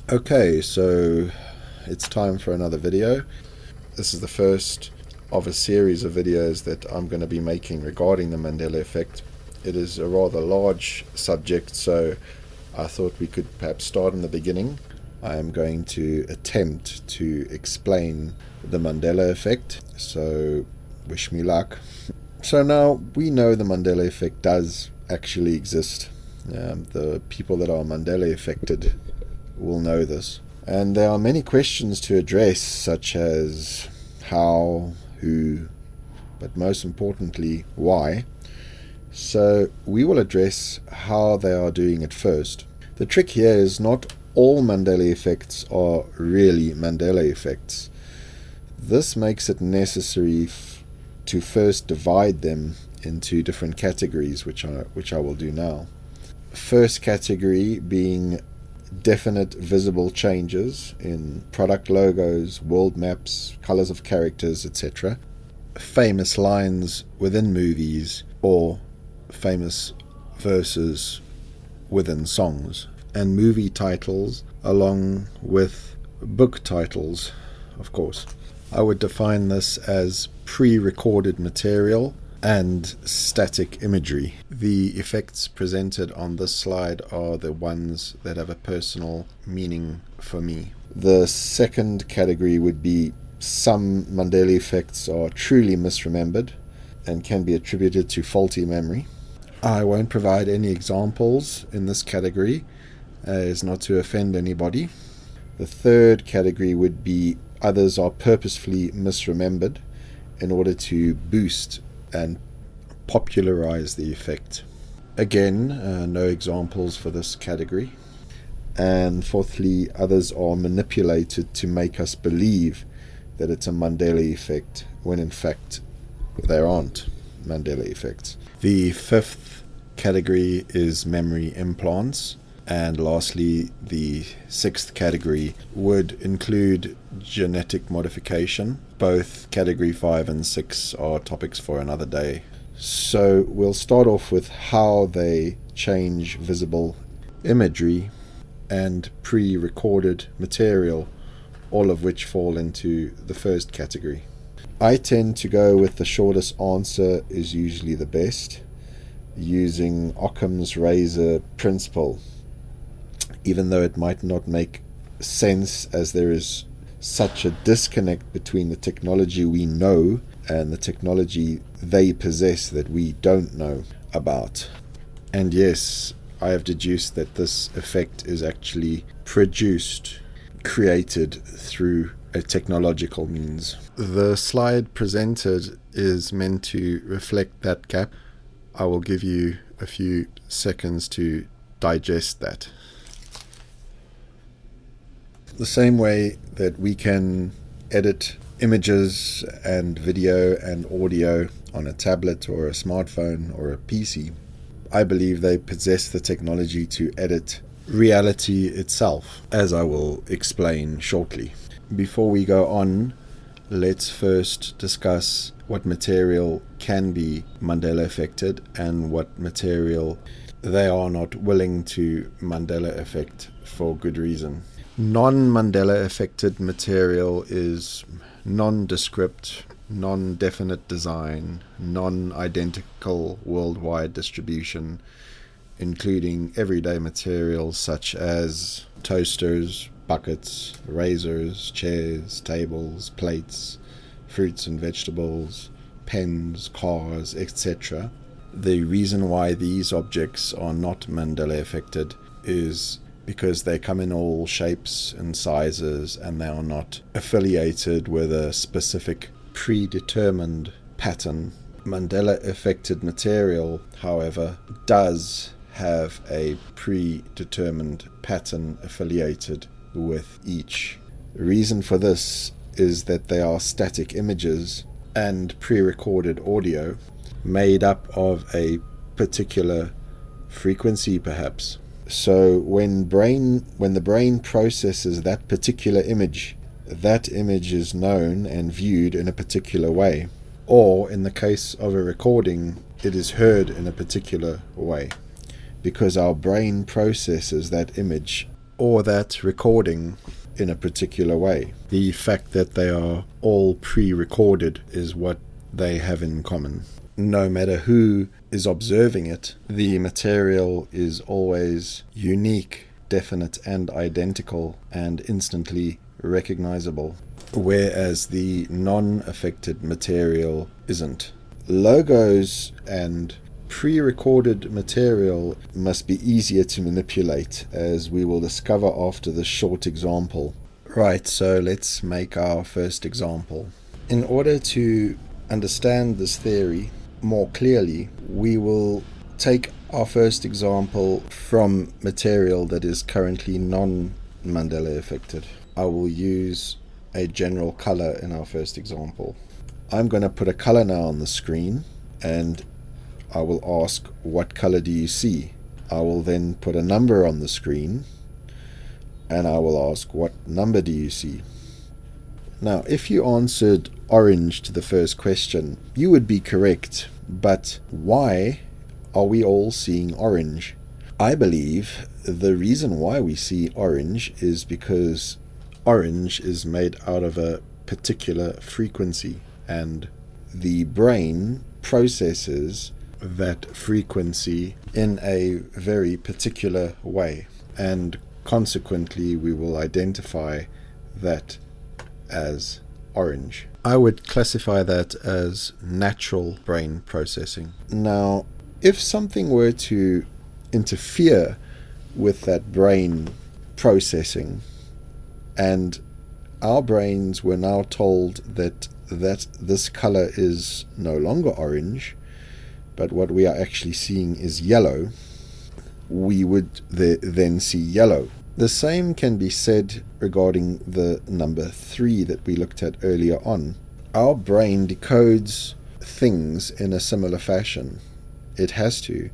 Okay, so it's time for another video. This is the first of a series of videos that I'm going to be making regarding the Mandela Effect. It is a rather large subject, so I thought we could perhaps start in the beginning. I am going to attempt to explain the Mandela Effect, so wish me luck. So now we know the Mandela Effect does actually exist. The people that are Mandela affected will know this. And there are many questions to address, such as how, who, but most importantly, why. So we will address how they are doing it first. The trick here is not all Mandela effects are really Mandela effects. This makes it necessary to first divide them into different categories, which I will do now. First category being definite visible changes in product logos, world maps, colors of characters, etc. Famous lines within movies or famous verses within songs, and movie titles along with book titles, of course. I would define this as pre-recorded material and static imagery. The effects presented on this slide are the ones that have a personal meaning for me. The second category would be some Mandela effects are truly misremembered and can be attributed to faulty memory. I won't provide any examples in this category as not to offend anybody. The third category would be others are purposefully misremembered in order to boost and popularize the effect. Again, no examples for this category. And fourthly, others are manipulated to make us believe that it's a Mandela effect when in fact there aren't Mandela effects. The fifth category is memory implants. And lastly, the sixth category would include genetic modification. Both category 5 and 6 are topics for another day. So we'll start off with how they change visible imagery and pre-recorded material, all of which fall into the first category. I tend to go with the shortest answer is usually the best, using Occam's razor principle. Even though it might not make sense, as there is such a disconnect between the technology we know and the technology they possess that we don't know about. And yes, I have deduced that this effect is actually created through a technological means. The slide presented is meant to reflect that gap. I will give you a few seconds to digest that. The same way that we can edit images and video and audio on a tablet or a smartphone or a PC, I believe they possess the technology to edit reality itself, as I will explain shortly. Before we go on, let's first discuss what material can be Mandela affected and what material they are not willing to Mandela affect for good reason. Non-Mandela affected material is nondescript, non-definite design, non-identical worldwide distribution, including everyday materials such as toasters, buckets, razors, chairs, tables, plates, fruits and vegetables, pens, cars, etc. The reason why these objects are not Mandela affected is because they come in all shapes and sizes and they are not affiliated with a specific predetermined pattern. Mandela affected material, however, does have a predetermined pattern affiliated with each. The reason for this is that they are static images and pre-recorded audio made up of a particular frequency, perhaps. So when the brain processes that particular image, that image is known and viewed in a particular way. Or in the case of a recording, it is heard in a particular way, because our brain processes that image or that recording in a particular way. The fact that they are all pre-recorded is what they have in common. No matter who is observing it, the material is always unique, definite, and identical, and instantly recognizable, whereas the non-affected material isn't. Logos and pre-recorded material must be easier to manipulate, as we will discover after this short example. Right, so let's make our first example. In order to understand this theory more clearly, we will take our first example from material that is currently non-Mandela affected. I will use a general color in our first example. I'm going to put a color now on the screen, and I will ask, what color do you see? I will then put a number on the screen, and I will ask, what number do you see? Now, if you answered orange to the first question, you would be correct, but why are we all seeing orange? I believe the reason why we see orange is because orange is made out of a particular frequency, and the brain processes that frequency in a very particular way, and consequently we will identify that as orange. I would classify that as natural brain processing. Now, if something were to interfere with that brain processing, and our brains were now told that this color is no longer orange, but what we are actually seeing is yellow, we would then see yellow. The same can be said regarding the number 3 that we looked at earlier on. Our brain decodes things in a similar fashion. It has to.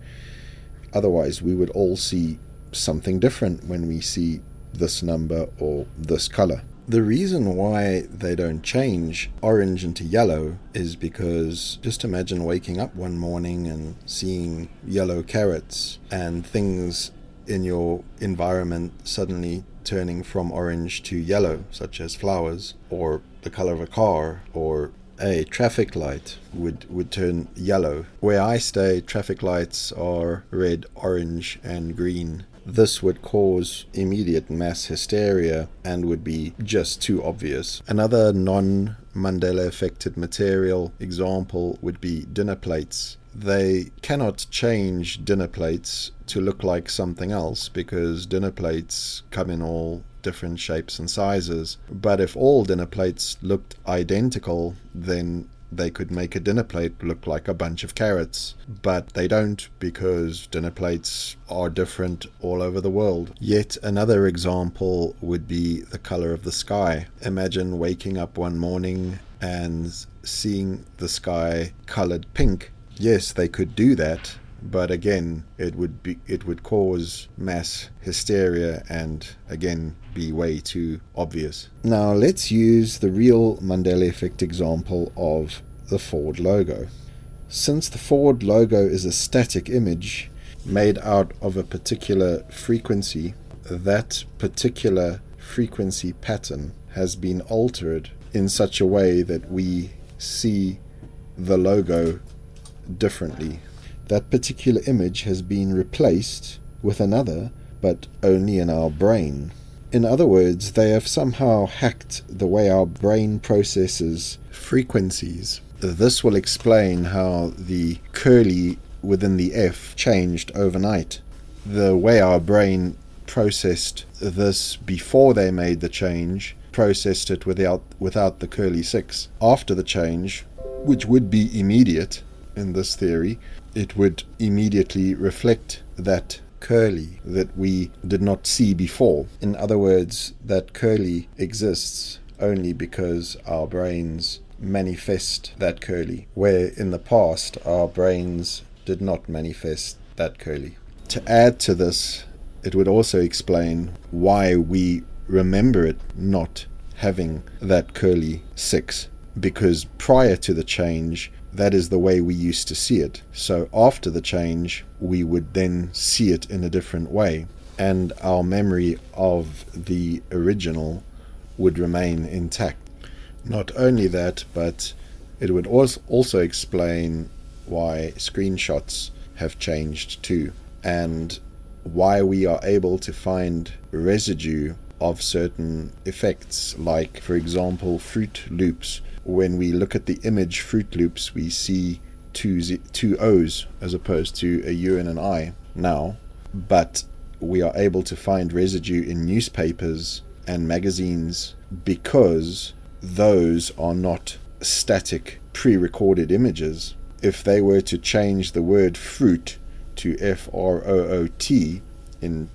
Otherwise, we would all see something different when we see this number or this color. The reason why they don't change orange into yellow is because just imagine waking up one morning and seeing yellow carrots and things in your environment suddenly turning from orange to yellow, such as flowers, or the color of a car, or a traffic light would turn yellow. Where I stay, traffic lights are red, orange, and green. This would cause immediate mass hysteria and would be just too obvious. Another non-Mandela affected material example would be dinner plates. They cannot change dinner plates to look like something else because dinner plates come in all different shapes and sizes. But if all dinner plates looked identical, then they could make a dinner plate look like a bunch of carrots. But they don't, because dinner plates are different all over the world. Yet another example would be the color of the sky. Imagine waking up one morning and seeing the sky colored pink. Yes, they could do that, but again, it would cause mass hysteria and again be way too obvious. Now let's use the real Mandela Effect example of the Ford logo. Since the Ford logo is a static image made out of a particular frequency, that particular frequency pattern has been altered in such a way that we see the logo differently. That particular image has been replaced with another, but only in our brain. In other words, they have somehow hacked the way our brain processes frequencies. This will explain how the curly within the F changed overnight. The way our brain processed this before they made the change, processed it without the curly 6. After the change, which would be immediate in this theory, it would immediately reflect that curly that we did not see before. In other words, that curly exists only because our brains manifest that curly, where in the past our brains did not manifest that curly. To add to this, it would also explain why we remember it not having that curly 6, because prior to the change, that is the way we used to see it. So after the change, we would then see it in a different way. and our memory of the original would remain intact. Not only that, but it would also explain why screenshots have changed too, and why we are able to find residue of certain effects, like, for example, Fruit Loops. When we look at the image Fruit Loops, we see two O's as opposed to a U and an I now, but we are able to find residue in newspapers and magazines because those are not static pre-recorded images. If they were to change the word fruit to F-R-O-O-T in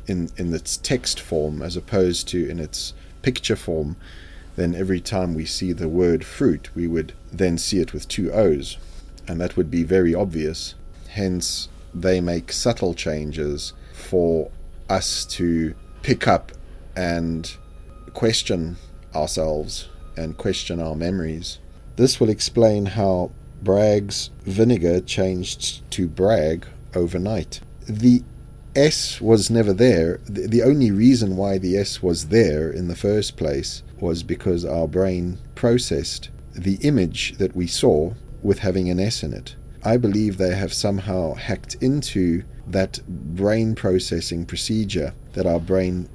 its text form as opposed to in its picture form, then every time we see the word fruit, we would then see it with two O's, and that would be very obvious. Hence, they make subtle changes for us to pick up and question ourselves and question our memories. This will explain how Bragg's vinegar changed to Bragg overnight. The S was never there. The only reason why the S was there in the first place was because our brain processed the image that we saw with having an S in it. I believe they have somehow hacked into that brain processing procedure that our brain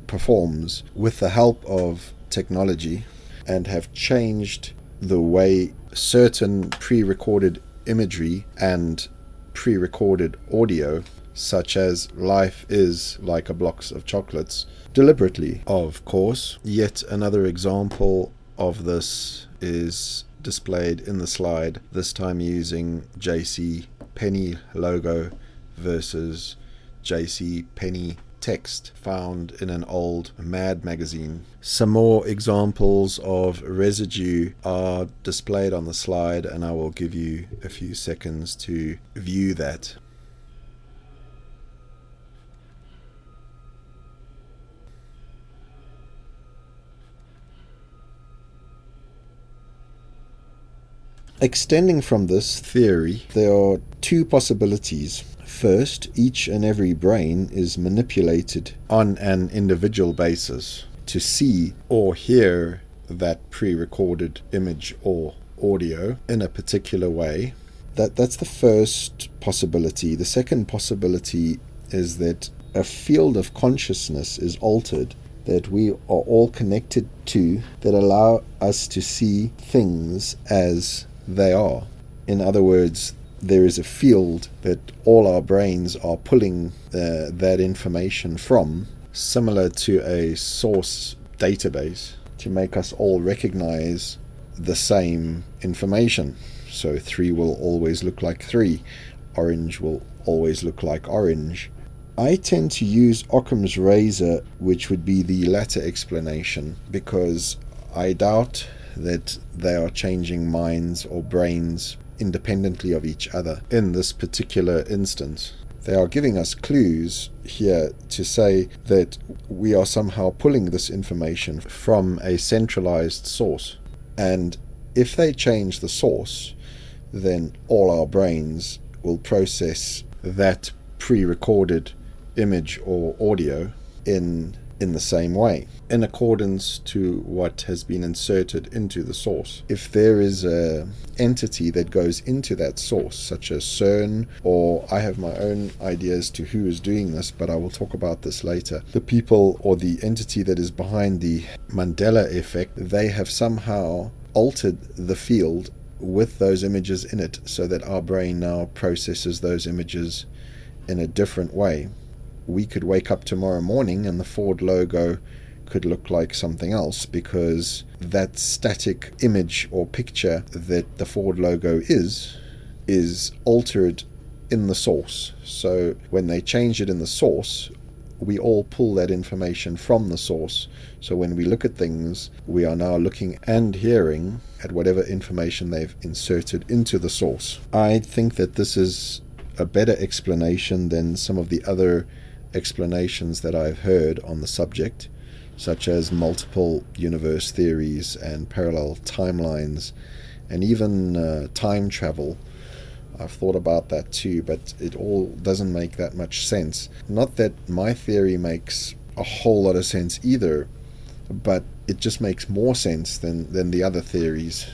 performs with the help of technology, and have changed the way certain pre-recorded imagery and pre-recorded audio, such as life is like a box of chocolates, deliberately, of course. Yet another example of this is displayed in the slide, this time using JC Penney logo versus JC Penney text found in an old Mad magazine. Some more examples of residue are displayed on the slide, and I will give you a few seconds to view that. Extending from this theory, there are two possibilities. First, each and every brain is manipulated on an individual basis to see or hear that pre-recorded image or audio in a particular way. That's the first possibility. The second possibility is that a field of consciousness is altered that we are all connected to, that allow us to see things as they are. In other words, there is a field that all our brains are pulling that information from, similar to a source database, to make us all recognize the same information. So 3 will always look like 3. Orange will always look like orange. I tend to use Occam's razor, which would be the latter explanation, because I doubt that they are changing minds or brains independently of each other. In this particular instance, they are giving us clues here to say that we are somehow pulling this information from a centralized source. And if they change the source, then all our brains will process that pre-recorded image or audio in the same way, in accordance to what has been inserted into the source. If there is an entity that goes into that source, such as CERN, or I have my own ideas to who is doing this, but I will talk about this later, the people or the entity that is behind the Mandela Effect, they have somehow altered the field with those images in it, so that our brain now processes those images in a different way. We could wake up tomorrow morning and the Ford logo could look like something else, because that static image or picture that the Ford logo is altered in the source. So when they change it in the source, we all pull that information from the source. So when we look at things, we are now looking and hearing at whatever information they've inserted into the source. I think that this is a better explanation than some of the other explanations that I've heard on the subject, such as multiple universe theories and parallel timelines, and even time travel. I've thought about that too, but it all doesn't make that much sense. Not that my theory makes a whole lot of sense either, but it just makes more sense than the other theories.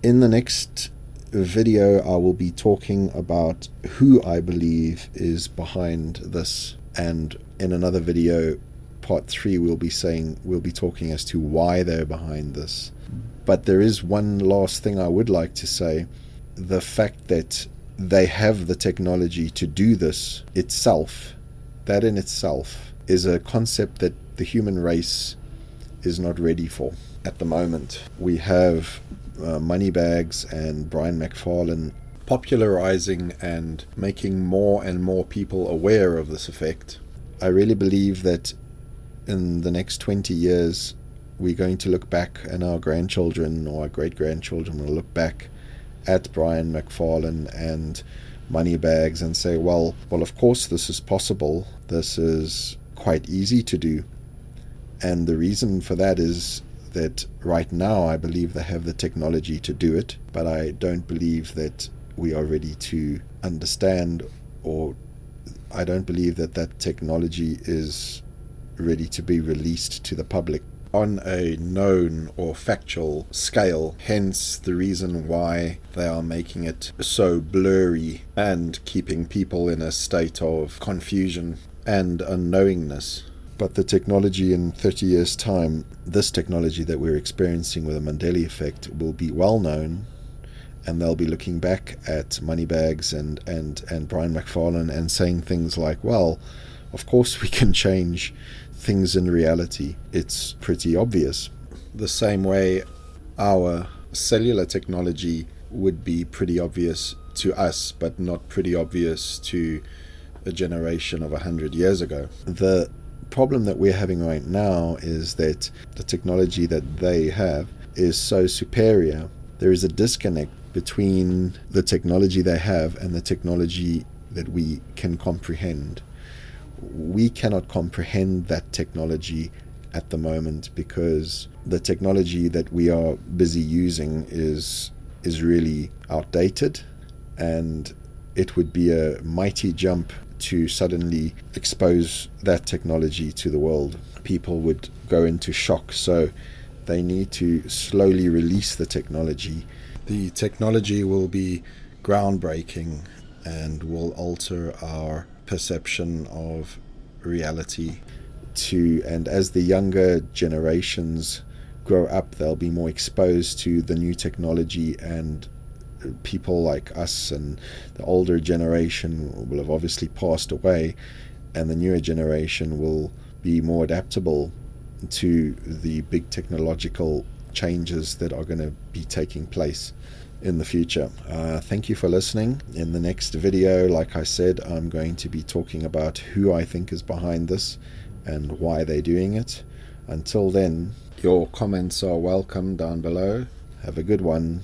In the next video, I will be talking about who I believe is behind this, and in another video, part 3, we'll be talking as to why they're behind this. But there is one last thing I would like to say. The fact that they have the technology to do this itself, that in itself is a concept that the human race is not ready for at the moment. We have Moneybags and Brian McFarlane popularizing and making more and more people aware of this effect. I really believe that in the next 20 years, we're going to look back, and our grandchildren or our great-grandchildren will look back at Brian McFarlane and Moneybags and say, well, of course this is possible. This is quite easy to do. And the reason for that is that right now I believe they have the technology to do it, but I don't believe that we are ready to understand, or I don't believe that that technology is ready to be released to the public on a known or factual scale. Hence the reason why they are making it so blurry and keeping people in a state of confusion and unknowingness. But the technology in 30 years' time, this technology that we're experiencing with the Mandela Effect, will be well known, and they'll be looking back at Moneybags and Brian McFarlane and saying things like, well, of course we can change things in reality. It's pretty obvious. The same way our cellular technology would be pretty obvious to us, but not pretty obvious to a generation of 100 years ago. The problem that we're having right now is that the technology that they have is so superior. There is a disconnect between the technology they have and the technology that we can comprehend. We cannot comprehend that technology at the moment because the technology that we are busy using is really outdated, and it would be a mighty jump to suddenly expose that technology to the world. People would go into shock, so they need to slowly release the technology. The technology will be groundbreaking and will alter our perception of reality and as the younger generations grow up, they'll be more exposed to the new technology, and people like us and the older generation will have obviously passed away, and the newer generation will be more adaptable to the big technological changes that are going to be taking place in the future. Thank you for listening. In the next video, like I said, I'm going to be talking about who I think is behind this and why they're doing it. Until then, your comments are welcome down below. Have a good one.